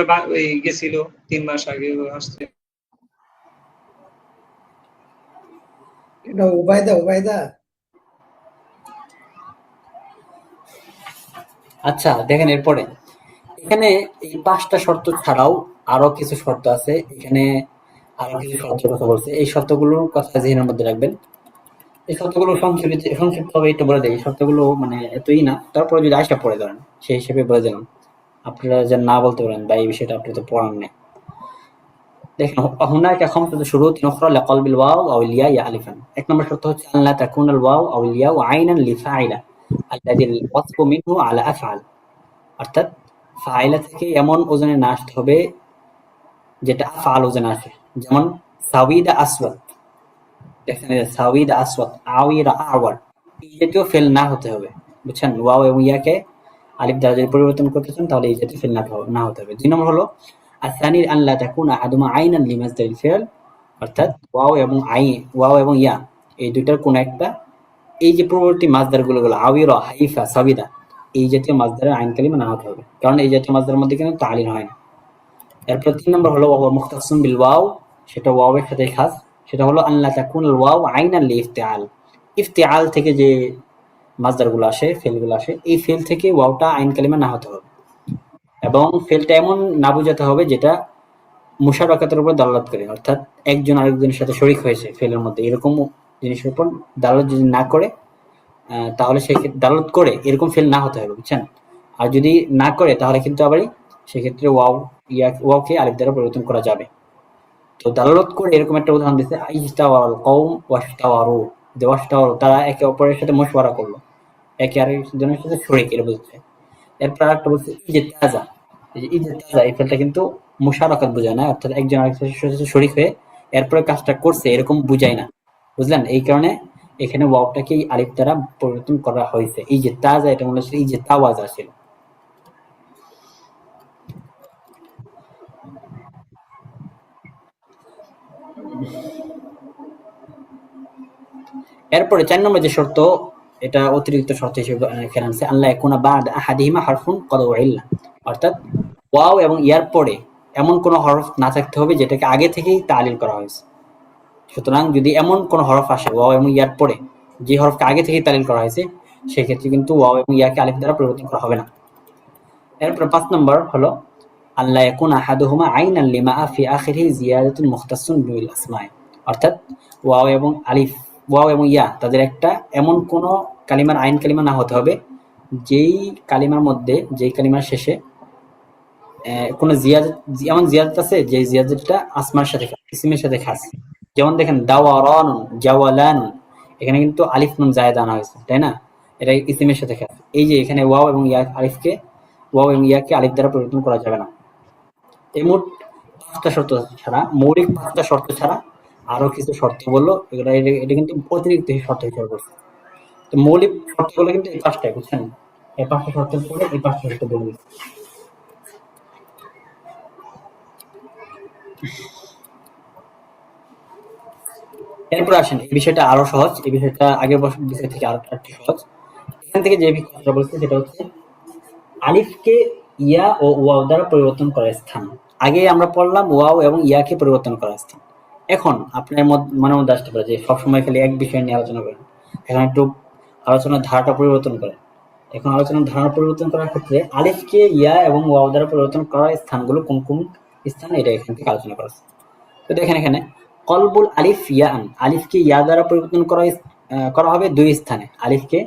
গেছিল 3 মাস আগে, আসছে। এটা উবাইদা। আচ্ছা দেখেন, এরপরে এখানে এই 5টা শর্ত ছাড়াও আরো কিছু শর্ত আছে, এখানে আরো কিছু শর্তের কথা বলছে, এই শর্তগুলোর কথা জেনের মধ্যে রাখবেন। এই শর্তগুলো সংক্ষিপ্ত ভাবে একটু বলে দেয়, এই শর্তগুলো মানে এতই না, তারপরে যদি আয়সা পড়ে ধরেন সেই হিসেবে বলে দিলাম, আপনারা যেন না বলতে পারেন বা এই বিষয়টা আপনি তো পড়ান নাই। দেখেন হুনাকা খামসাতু শুরুতিন উখরা লিকলবিল ওয়াও আও ইল ইয়া আলিফান। 1 নম্বর শর্ত হচ্ছে আল্লা তাকুনাল ওয়াও আও ইল ইয়া আইনান লিফাইলা আল্লাযী ওয়াসফু মিনহু আলা আফআল, অর্থাৎ ফাইলা থেকে এমন ওজনে না আসতে হবে যেটা আফআল ওজনে আসে, যেমন সাওয়িদা আসওয়াদ, দেখেন সাওয়িদা আসওয়াদ, আওয়িরা আওয়ার, এই জাতীয় ফেল না হতে হবে, বুঝছেন? ওয়াও এবং ইয়াকে আলিফ দ্বারা যদি পরিবর্তন করতে চান তাহলে এই জাতীয় ফেল না হতে হবে। 2 নম্বর হলো আসানির আন লা তাকুনা আহাদুমা আইনান লিমাসদারিল ফি'ল, অর্থাৎ ওয়াও এবং ইয়া এই দুইটার কোন একটা এই যে পূর্ববর্তী মাসদার গুলো আওয়িরা, হাইফা, সাবিদা, এই জাতীয় মাসদারের আইন কালিমা না হতে হবে, কারণ এই জাতীয় মাসদারের মধ্যে কিন্তু তালিল হয় না। এরপর 3 নম্বর হলো ওয়া মুখতাসুম বিল ওয়াও, সেটা ওয়াও এর সাথে খাস, সেটা হলো আল্লাহ তাকুন ওয়াও আইনাল ইফতিআল। ইফতিআল থেকে যে মাসদারগুলো আসে, ফেলগুলো আসে, এই ফেল থেকে ওয়াওটা আইন কালিমা না হতে হবে, এবং ফেলটা এমন না বোঝাতে হবে যেটা মুশারাকাতের উপর দালালত করে, অর্থাৎ একজন আরেকজনের সাথে শরিক হয়েছে ফেলের মধ্যে, এরকম জিনিসের উপর দালালত যদি না করে, তাহলে সেক্ষেত্রে দালালত করে এরকম ফেল না হতে হবে, বুঝছেন? আর যদি না করে তাহলে কিন্তু আবার সেক্ষেত্রে ওয়াওকে আলিফ দ্বারা পরিবর্তন করা যাবে। তো দালালত করে এরকম একটা উদাহরণ দিচ্ছে, আইস্তাওয়াল কওম ওয়াস্তাওয়ারু, যে ওয়াস্তাওয়ারু তারা একে অপরের সাথে মশওয়ারা করলো, একে আরেকজনের সাথে শরিক, এটা বুঝছে। এরপর আরেকটা বলছে ইজতাজা। এই যে ইজতাজা, এই ফেলটা কিন্তু মুশারাকাত বোঝায় না, অর্থাৎ একজন আরেকজনের সাথে শরিক হয়ে এরপরে কাজটা করছে এরকম বুঝায় না, বুঝলেন? এই কারণে এখানে ওয়াওটাকে আলিফ দ্বারা পরিবর্তন করা হয়েছে। এই যে তাজা, এটা মনে হচ্ছে এই যে তাওয়াজা ছিল। এরপরে 4 নম্বর যে শর্ত, এটা অতিরিক্ত শর্ত হিসেবে এখানে আছে, আল্লাহ ইয়াকুনা বা'দা আহাদিহিমা হারফুন ক্বাদ উইল্লা, অর্থাৎ ওয়াও এবং ইয়ার পরে এমন কোন হরফ না থাকতে হবে যেটাকে আগে থেকেই তালিল করা হয়েছে। সুতরাং যদি এমন কোন হরফ আসে ওয়াও এবং ইয়ার পরে, যে হরফকে আগে থেকেই তালিল করা হয়েছে, সেক্ষেত্রে কিন্তু ওয়াও এবং ইয়াকে আলিফ দ্বারা পরিবর্তন করা হবে না। এরপর 5 নম্বর হলো আল্লাহ ইয়াকুনা আহাদুহুমা আইনান লিমা ফি আখিরিহি জিয়াদাতুন মুখতাসসুন বিল আসমা'i, অর্থাৎ ওয়াও এবং ইয়া তাদের একটা এমন কোন কালিমার আইন কালিমা না হতে হবে যেই কালিমার মধ্যে, যেই কালিমার শেষে কোন জিয়াদত, এমন জিয়াদত আছে যে জিয়াদতটা আসমার সাথে ইসমের সাথে খাস। যেমন দেখেন দাওয়ারানুন, জাওয়ালানুন, এখানে কিন্তু আলিফ নুন জায়েদা আনা হয়েছে, তাই না? এটা ইসমের সাথে খাস। এই যে এখানে ওয়াও এবং ইয়াকে আলিফ দ্বারা পরিবর্তন করা যাবে না। এই মোট 5টা শর্ত ছাড়া, মৌলিক 5টা শর্ত ছাড়া আরো কিছু শর্ত বললো, এটা কিন্তু অতিরিক্ত শর্ত হিসেবে করছে। তো মৌলিক শর্তগুলো কিন্তু এই 5টাই, বুঝছেন? এই 5টা শর্তের পরে এই 5টা শর্ত বলবে। এরপর আসেন, এই বিষয়টা আরো সহজ, এই বিষয়টা আগের বিষয় থেকে আরো একটু সহজ। এখান থেকে যে কথাটা বলছে সেটা হচ্ছে আলিফকে ইয়া ও ওয়াও দ্বারা পরিবর্তন করার স্থান। আগে আমরা পড়লাম ওয়াও এবং ইয়াকে পরিবর্তন করার স্থান। এখন আপনার মনের মধ্যে আসতে পারে যে সবসময় খালি এক বিষয় নিয়ে আলোচনা করেন, এখন একটু আলোচনার ধারাটা পরিবর্তন করেন। এখন আলোচনার ধারা পরিবর্তন করার ক্ষেত্রে আলিফকে ইয়া এবং ওয়াও দ্বারা পরিবর্তন করার স্থানগুলো কোন কোন স্থান, এটা এখান থেকে আলোচনা করা আছে। তো দেখেন এখানে কলবুল আলিফ ইয়ান, আলিফকে ইয়া দ্বারা পরিবর্তন করা হবে 2 স্থানে। আলিফকে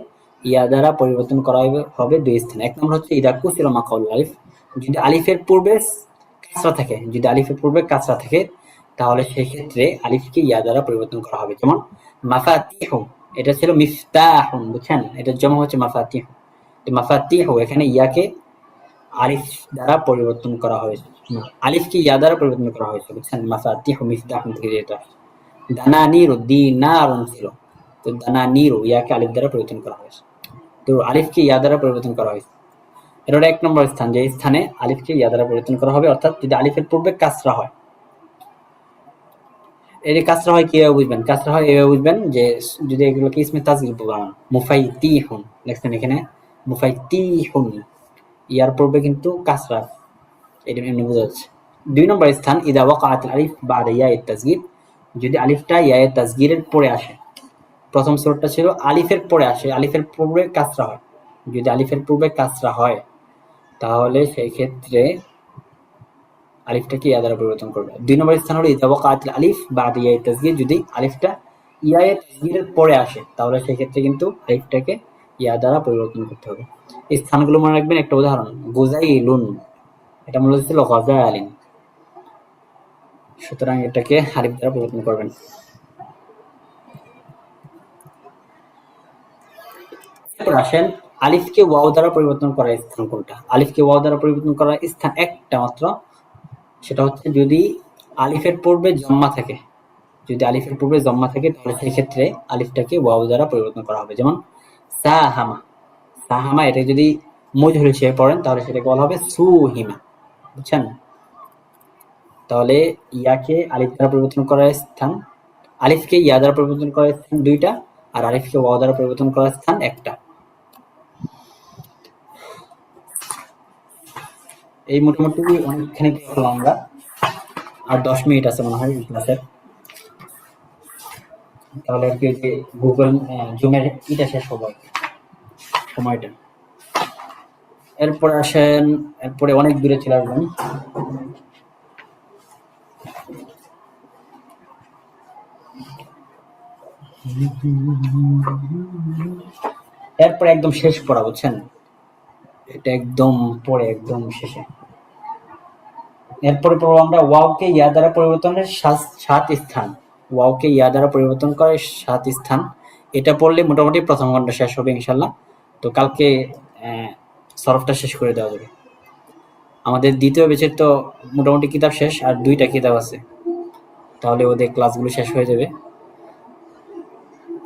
ইয়া দ্বারা পরিবর্তন করা হবে 2 স্থানে। এক নম্বর হচ্ছে ইদা কুসিরা মা কাউল আলিফ, যদি আলিফের পূর্বে কাসরা থাকে, তাহলে সেই ক্ষেত্রে আলিফকে ইয়া দ্বারা পরিবর্তন করা হবে। যেমন মাফাতিহু, এটা ছিল মিফতাহুন, বুঝছেন? এটা জমা হচ্ছে মাফাতিহু। তো মাফাতিহু, এখানে ইয়াকে আলিফ দ্বারা পরিবর্তন করা হয়েছে, আলিফকে ইয়া দ্বারা পরিবর্তন করা হয়েছে, বুঝছেন? মাফাতিহু মিফতাহুন থেকে যেটা দানানিরু, দিনারুন ছিল, তো দানানিরু ইয়াকে আলিফ দ্বারা পরিবর্তন করা হয়েছে, তো আলিফকে ইয়া দ্বারা পরিবর্তন করা হয়েছে। এটা 1 নম্বর স্থান, যে স্থানে আলিফকে ইয়া দ্বারা পরিবর্তন করা হবে, অর্থাৎ যদি আলিফের পূর্বে কাসরা হয়। এর কাসরা হয় কিভাবে বুঝবেন? কাসরা হয় এভাবে বুঝবেন যে যদি এগুলোকে ইসমে তাসগীর বানান, মুফাইতিহুন দেখছেন এখানে, মুফাইতিহুন, ইয়ার পূর্বে কিন্তু কাসরা, এটা এমনি বোঝা যাচ্ছে। 2 নম্বর স্থান ইদা ওয়াকাআতিল আলিফ বা'দা ইয়ায়ে তাসগীর, যদি আলিফটা ইয়ায়ে তাসগীরের পরে আসে। প্রথম সূরাটা ছিল আলিফের পরে আসে, আলিফের পূর্বে কাসরা হয়। যদি আলিফের পূর্বে কাসরা হয় তাহলে সেই ক্ষেত্রে আলিফটাকে ইয়া দ্বারা পরিবর্তন করবে। 2 নম্বর স্থান হলো ইদা ওয়াকাআতিল আলিফ বা'দা ইয়ায়ে তাসগীর, যদি আলিফটা ইয়ায়ে তাসগীরের পরে আসে তাহলে সেই ক্ষেত্রে কিন্তু আলিফটাকে ইয়া দ্বারা পরিবর্তন করতে হবে। এই স্থানগুলো মনে রাখবেন। একটা উদাহরণ, গুজাইলুন, এটা মূলত ছিল গাজালিন, সুতরাং এটাকে আলিফ দ্বারা পরিবর্তন করবেন। এরপর আসেন আলিফকে ওয়াও দ্বারা পরিবর্তন করার স্থান কোনটা? আলিফকে ওয়াও দ্বারা পরিবর্তন করার স্থান একটা মাত্র, সেটা হচ্ছে যদি আলিফের পূর্বে জম্মা থাকে। যদি আলিফের পূর্বে জম্মা থাকে তাহলে সেই ক্ষেত্রে আলিফটাকে ওয়াও দ্বারা পরিবর্তন করা হবে। যেমন সাহামা, সাহামা, এটা যদি মজহুর হিসেবে পড়েন তাহলে সেটাকে বলা হবে সুহিমা, বুঝছেন? তাহলে ইয়াকে আলিফ দ্বারা পরিবর্তন করার স্থান, আলিফকে ইয়া দ্বারা পরিবর্তন করার স্থান 2টা, আর আলিফকে ওয়াও দ্বারা পরিবর্তন করার স্থান একটা। এই মোটামুটি অনেকখানি করলাম আমরা, আর 10 মিনিট আছে মনে হয় ক্লাসের। তাহলে আর কি ওই যে গুগল জুমের এটা শেষ হবে আর কি, সময়টা। এরপরে আসেন, এরপরে অনেক দূরে চলে আসবেন। এরপরে একদম শেষ পড়া, বুঝছেন? এটা একদম পরে একদম শেষে। এরপরে পড়বো আমরা ওয়াওকে ইয়া দ্বারা পরিবর্তনের সাত স্থান। ওয়াওকে ইয়া দ্বারা পরিবর্তন করে 7 স্থান। এটা পড়লে মোটামুটি প্রথম ঘন্টা শেষ হবে ইনশাল্লাহ। তো কালকে সরফটা শেষ করে দেওয়া যাবে। আমাদের দ্বিতীয় ব্যাচের তো মোটামুটি কিতাব শেষ, আর 2টা কিতাব আছে, তাহলে ওদের ক্লাসগুলো শেষ হয়ে যাবে।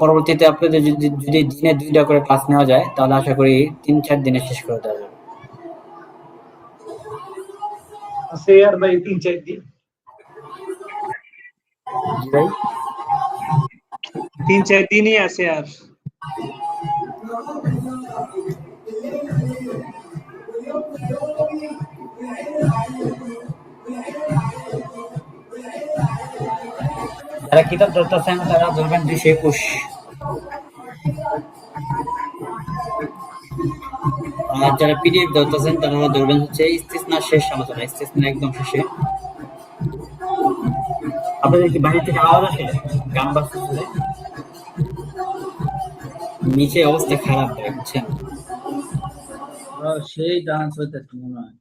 পরবর্তীতে আপনাদের যদি দিনে 2টা করে ক্লাস নেওয়া যায়, তাহলে আশা করি 3-4 দিনে শেষ করে দেওয়া যাবে। আছে আর ভাই 3-4 দিন, জি ভাই। 3-4 দিনই আছে আর। যারা কিতাব ধরতেছেন তারা ধরবেন 221। আর যারা পিডিএফ ধরতেছেন তারা ধরবেন হচ্ছে ইস্তিসনা শেষ আলোচনা, ইস্তিসনা একদম শেষে। আপনাদের কি বাইরে থেকে আওয়াজ আসে? গান বাজতেছে, নিচে অবস্থা খারাপ ভাই, বুঝছেন? সেই ডান্স হইতেছে মনে হয়।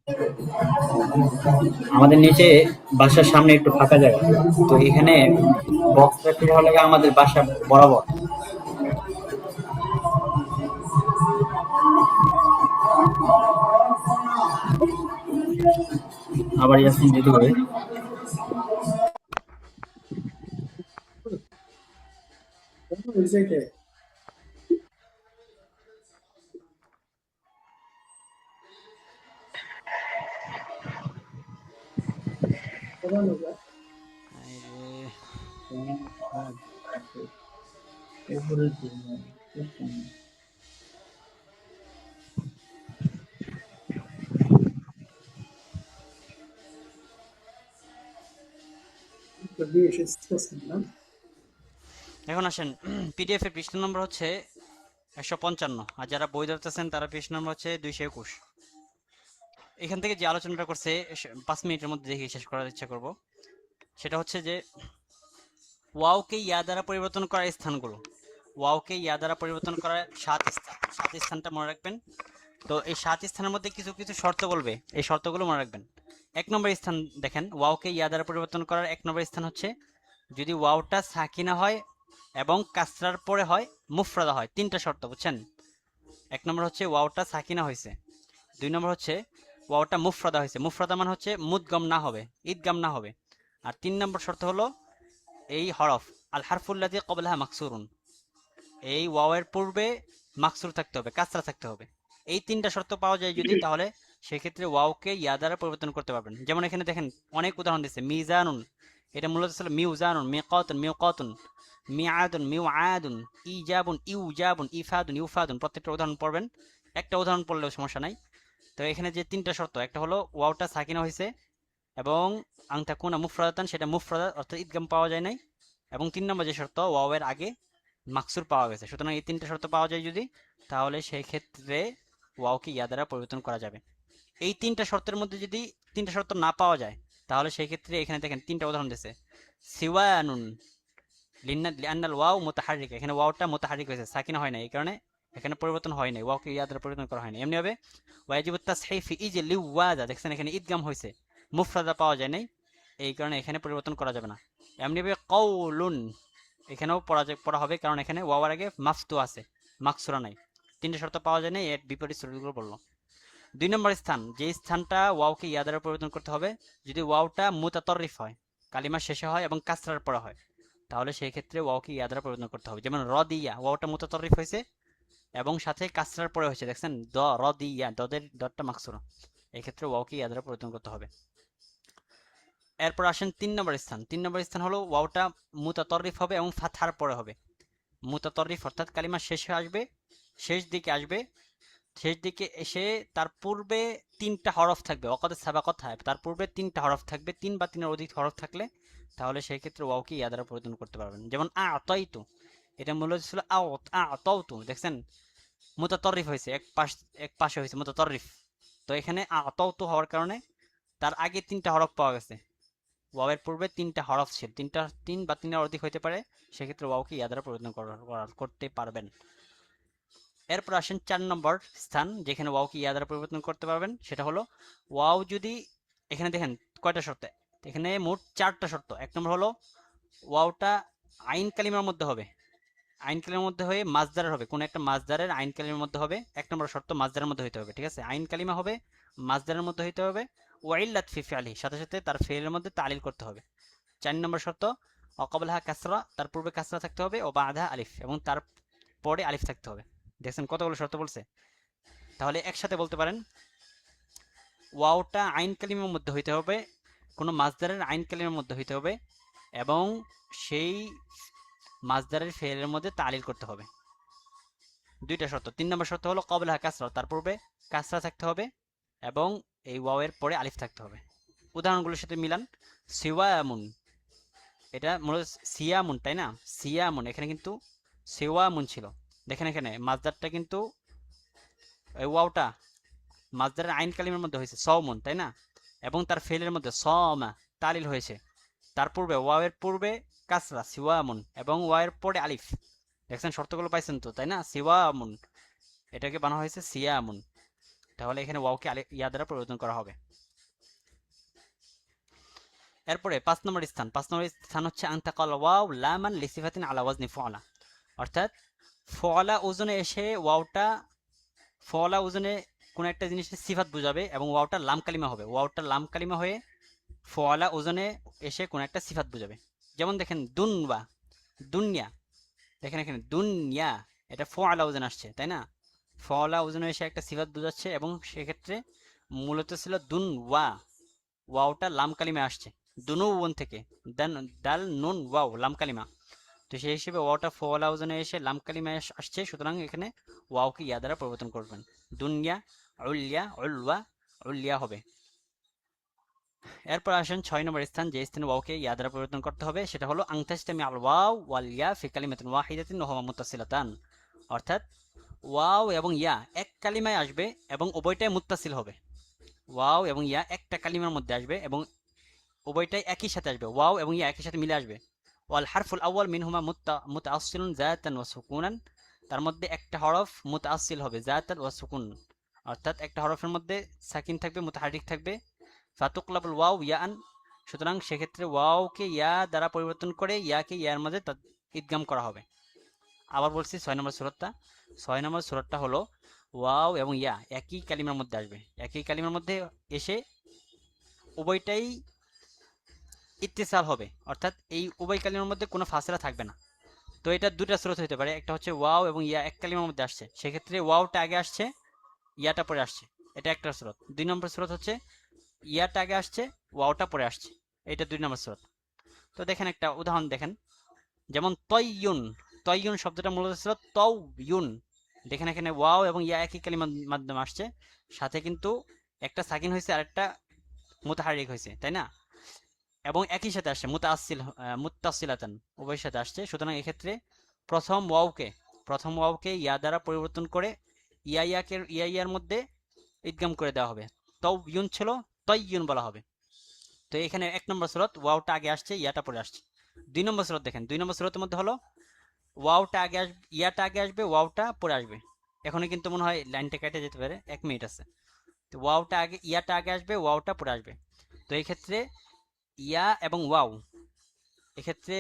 আমাদের নিচে বাসার সামনে একটু ফাঁকা জায়গা, তো এখানে বক্স রাখতে ভালো লাগে আমাদের বাসা বরাবর। আবার ইয়াসিন যেতে হবে। হয়েছে কে? এই যে এরপরে কি? এখন আসেন, পিডিএফ এর পৃষ্ঠা নম্বর হচ্ছে 155, আর যারা বই ধরতেছেন তারা পৃষ্ঠা নম্বর হচ্ছে 221। এখান থেকে যে আলোচনাটা করছে 5 মিনিটের মধ্যে দেখে শেষ করার ইচ্ছা করব। সেটা হচ্ছে যে ওয়াওকে ইয়া দ্বারা পরিবর্তন করার স্থানগুলো, ওয়াওকে ইয়া দ্বারা পরিবর্তন করার 7 স্থান, 7 স্থানটা মনে রাখবেন। তো এই 7 স্থানের মধ্যে কিছু কিছু শর্ত বলবে, এই শর্তগুলো মনে রাখবেন। 1 নম্বর স্থান দেখেন, ওয়াওকে ইয়া দ্বারা পরিবর্তন করার 1 নম্বর স্থান হচ্ছে যদি ওয়াওটা সাকিনা হয় এবং কাসরার পরে হয়, মুফরাদা হয়। 3টা শর্ত, বুঝছেন? 1 নম্বর হচ্ছে ওয়াওটা সাকিনা হয়েছে, 2 নম্বর হচ্ছে ওয়াওটা মুফরাদা হয়েছে, মুফরাদা মানে হচ্ছে মুদগম না হবে, ঈদগাম না হবে। আর 3 নম্বর শর্ত হলো এই হরফ আল হারফুল্লাযী ক্বাবলাহা মাকসুরুন, এই ওয়াওয়ের পূর্বে মাকসুর থাকতে হবে, কাসরা থাকতে হবে। এই 3টা শর্ত পাওয়া যায় যদি, তাহলে সেই ক্ষেত্রে ওয়াওকে ইয়া দ্বারা পরিবর্তন করতে পারবেন। যেমন এখানে দেখেন অনেক উদাহরণ দিচ্ছে, মিজানুন, এটা মূলত ছিল মিউজানুন, মিকাতুন মিউকাতুন, মিআদুন মিউআদুন, ইজাবুন ইউজাবুন, ইফাদুন ইউফাদুন। প্রত্যেকটা উদাহরণ পড়বেন, একটা উদাহরণ পড়লেও সমস্যা নাই। তো এখানে যে 3টা শর্ত, একটা হলো ওয়াওটা সাকিনা হয়েছে এবং আন তাকুনা মুফরাদাতান, সেটা মুফরাদা অর্থাৎ ঈদগাম পাওয়া যায় নাই, এবং 3 নম্বর যে শর্ত ওয়াওয়ের আগে মাকসুর পাওয়া গেছে। সুতরাং এই 3টা শর্ত পাওয়া যায় যদি, তাহলে সেই ক্ষেত্রে ওয়াওকে ইয়া দ্বারা পরিবর্তন করা যাবে। এই 3টা শর্তের মধ্যে যদি 3টা শর্ত না পাওয়া যায়, তাহলে সেই ক্ষেত্রে এখানে দেখেন 3টা উদাহরণ দিয়েছে। সিওয়ানুন লিআন্নাল ওয়াও মুতাহাররিক, এখানে ওয়াওটা মুতাহাররিক হয়েছে, সাকিনা হয় না, এই কারণে এখানে পরিবর্তন হয় নাই, ওয়াওকে ইয়া দ্বারা পরিবর্তন করা হয় না। এমনি হবে ওয়াজিবুত তাসহিফ ইজলিওয়াজা, দেখছেন এখানে ঈদগাম হয়েছে, মুফরাদা পাওয়া যায় নাই, এই কারণে এখানে পরিবর্তন করা যাবে না। এমনি হবে কওলুন, এখানেও পড়া হবে, কারণ এখানে ওয়াওয়ার আগে মাফতু আছে, মাকসুরা নাই। 3টে শর্ত পাওয়া যায় না, এর বিপরীত শর্তগুলো বললো। 2 নম্বর স্থান, যে স্থানটা ওয়াওকে ইয়া দ্বারা পরিবর্তন করতে হবে যদি ওয়াওটা মুতাতাররিফ হয়, কালিমার শেষে হয় এবং কাসরার পরে হয়, তাহলে সেই ক্ষেত্রে ওয়াওকে ইয়া দ্বারা পরিবর্তন করতে হবে। যেমন রদিয়া, ওয়াওটা মুতাতাররিফ হয়েছে এবং সাথে কাসরার পরে হয়েছে, দেখছেন দ রদিয়া, দরটা মাকসুরা, এই ক্ষেত্রে ওয়াওকে ইয়া দ্বারা পরিবর্তন করতে হবে। এরপর আসেন 3 নম্বর স্থান। 3 নম্বর স্থান হলো ওয়াওটা মুতাতাররিফ হবে এবং ফাতহার পরে হবে। মুতাতাররিফ অর্থাৎ কালিমার শেষে আসবে, শেষ দিকে আসবে, শেষ দিকে এসে তার পূর্বে 3টা হরফ থাকবে, ওয়াকাদ সাবাকাত, তার পূর্বে 3টা হরফ থাকবে, 3 বা 3-এর অধিক হরফ থাকলে, তাহলে সেই ক্ষেত্রে ওয়াওকে ইয়া দ্বারা পরিবর্তন করতে পারবেন। যেমন আতাইতু, এটা মূলত ছিল আতাউতু, দেখছেন মুতাতাররিফ হয়েছে, এক পাশে হয়েছে মুতাতাররিফ। তো এখানে আতাউতু হওয়ার কারণে তার আগে 3টা হরফ পাওয়া গেছে। ওয়াওয়ের পূর্বে 3টা হরফ ছিল, 3 বা 3 এর অধিক হতে পারে, সেক্ষেত্রে ওয়াওকে ইয়া দ্বারা পরিবর্তন করতে পারবেন। এরপর আসেন 4 নম্বর স্থান যেখানে ওয়াওকে ইয়া দ্বারা পরিবর্তন করতে পারবেন, সেটা হলো ওয়াও যদি, এখানে দেখেন কয়টা শর্ত, এখানে মোট 4টা শর্ত। 1 নম্বর হলো ওয়াওটা আইন কালিমার মধ্যে হবে, আইন কালিমার মধ্যে হয়ে মাজদারের হবে, কোন একটা মাজদারের আইন কালিমার মধ্যে হবে। 1 নম্বর শর্ত মাজদারের মধ্যে হইতে হবে, ঠিক আছে, আইন কালিমা হবে, মাজদারের মধ্যে হইতে হবে। ওয়াইল্লাত ফি ফিআলিহি, সাথে সাথে তার ফেলের মধ্যে তালিল করতে হবে। 4 নম্বর শর্ত অকাবলাহা কাসরা, তার পূর্বে কাসরা থাকতে হবে, ও বাদাহা আলিফ, এবং তার পরে আলিফ থাকতে হবে। দেখছেন কতগুলো শর্ত বলছে। তাহলে একসাথে বলতে পারেন ওয়াওটা আইন কালিমার মধ্যে হইতে হবে, কোনো মাজদারের আইন কালিমার মধ্যে হইতে হবে, এবং সেই মাজদারের ফেলের মধ্যে তালিল করতে হবে। 2টা শর্ত। 3 নম্বর শর্ত হলো কবলাহা কাসরা, তার পূর্বে কাসরা থাকতে হবে এবং এই ওয়াওয়ের পরে আলিফ থাকতে হবে। উদাহরণগুলোর সাথে মিলান। সিওয়ামুন, এটা মূলত সিয়ামুন, তাই না, সিয়ামুন, এখানে কিন্তু সিওয়ামুন ছিল। দেখেন এখানে মাজদারটা কিন্তু এই ওয়াওটা মাজদারের আইন কালিমের মধ্যে হয়েছে সওমুন, তাই না, এবং তার ফেলের মধ্যে সমা তালিল হয়েছে। তার পূর্বে ওয়াওয়ের পূর্বে কাসরা সিওয়ামুন এবং ওয়াওয়ের পরে আলিফ। দেখছেন শর্তগুলো পাইছেন তো, তাই না, সিওয়ামুন, এটাকে বানানো হয়েছে সিয়ামুন। তাহলে এখানে ওয়াওকে ইয়া দ্বারা পরিবর্তন করা হবে। এরপরে 5 নম্বর স্থান হচ্ছে আনতাকাল ওয়াও লামান লিসিফাতিন আলা ওয়াজনি ফুআলা, অর্থাৎ ফুআলা ওজনে এসে ওয়াওটা, ফুআলা ওজনে কোন একটা জিনিসের সিফাত বোঝাবে এবং ওয়াওটা লাম কালিমা হবে, ওয়াওটা লাম কালিমা হয়ে ফুআলা ওজনে এসে কোন একটা সিফাত বোঝাবে। যেমন দেখেন দুনওয়া, দুনিয়া, দেখেন এখানে দুনিয়া, এটা ফুআলা ওজনে আসছে, তাই না, ফুআলা ওজনে এসে একটা সিফাত বোঝাচ্ছে, এবং সেক্ষেত্রে মূলত ছিল দুনওয়া, ওয়াওটা লাম কালিমা আসছে দুনুওয়ান থেকে, দাল নুন ওয়াও লাম কালিমা। তো সেই হিসেবে ওয়াওটা ফুআলা ওজনে এসে লাম কালিমা আসছে, সুতরাং এখানে ওয়াওকে ইয়া দ্বারা পরিবর্তন করবেন। দুনিয়া উলিয়া উলওয়া উলিয়া হবে। এরপর আসেন 6 নম্বর স্থান, যে স্থানে ওয়াওকে ইয়া দ্বারা পরিবর্তন করতে হবে, সেটা হলো আনতাজতামি আল ওয়াও ওয়াল ইয়া ফি কালিমাতিন ওয়াহিদাতিন ওয়া হুমা মুত্তাসিলাতান, অর্থাৎ ওয়াও এবং ইয়া এক কালিমায় আসবে এবং উভয়টাই মুত্তাসিল হবে। ওয়াও এবং ইয়া একটা কালিমার মধ্যে আসবে এবং উভয়টাই একই সাথে আসবে, ওয়াও এবং ইয়া একই সাথে মিলে আসবে। ওয়াল হারফুল আউয়াল মিনহুমা মুতাআসসিলুন যাতান ওয়া সুকুনান, তার মধ্যে একটা হরফ মুতাআসসিল হবে যাতান ওয়া সুকুন, অর্থাৎ একটা হরফের মধ্যে সাকিন থাকবে, মুতাহারিক থাকবে। ফাতুকলাবুল ওয়াও ইয়ান, সুতরাং সেক্ষেত্রে ওয়াওকে ইয়া দ্বারা পরিবর্তন করে ইয়াকে ইয়ার মধ্যে ইদগাম করা হবে। আবার বলছি 6 নম্বর সূরাতটা, 6 নম্বর সূরাতটা হলো ওয়াও এবং ইয়া একই কালিমার মধ্যে আসবে, একই কালিমার মধ্যে এসে উভয়টাই ইত্তিসাল হবে, অর্থাৎ এই উভয় কালিমার মধ্যে কোনো ফাসলা থাকবে না। তো এটা 2টা স্রোত হতে পারে, একটা হচ্ছে ওয়াও এবং ইয়া এক কালিমার মধ্যে আসছে, সেক্ষেত্রে ওয়াওটা আগে আসছে ইয়াটা পরে আসছে, এটা একটা স্রোত। 2 নম্বর স্রোত হচ্ছে ইয়াটা আগে আসছে ওয়াওটা পরে আসছে, এটা 2 নম্বর স্রোত। তো দেখেন একটা উদাহরণ দেখেন, যেমন তয়ুন, তয়ুন শব্দটা মূলত ছিল তাওয়ুন, দেখেন এখানে ওয়াও এবং ইয়া একই কালিমার মাধ্যমে আসছে, সাথে কিন্তু একটা সাকিন হয়েছে আর একটা মুতাহারিক হয়েছে, তাই না, এবং একই সাথে আসছে মুত্তাসিলাতান, উভয়ের সাথে আসছে। সুতরাং এক্ষেত্রে প্রথম ওয়াওকে ইয়া দ্বারা পরিবর্তন করে ইয়ার মধ্যে ইদগাম করে দেওয়া হবে। তাওয়ুন ছিল তয়ুন বলা হবে। তো এখানে 1 নম্বর সূরাত ওয়াওটা আগে আসছে ইয়াটা পরে আসছে। 2 নম্বর সূরাত দেখেন, 2 নম্বর সূরাতের মধ্যে হলো ওয়াওটা আগে আসবে, ইয়াটা আগে আসবে, ওয়াওটা পরে আসবে। এখনই কিন্তু মনে হয় লাইনটা কেটে যেতে পারে, 1 মিনিট আছে। তো ওয়াওটা আগে, ইয়াটা আগে আসবে, ওয়াওটা পরে আসবে। তো এই ক্ষেত্রে ইয়া এবং ওয়াও, এক্ষেত্রে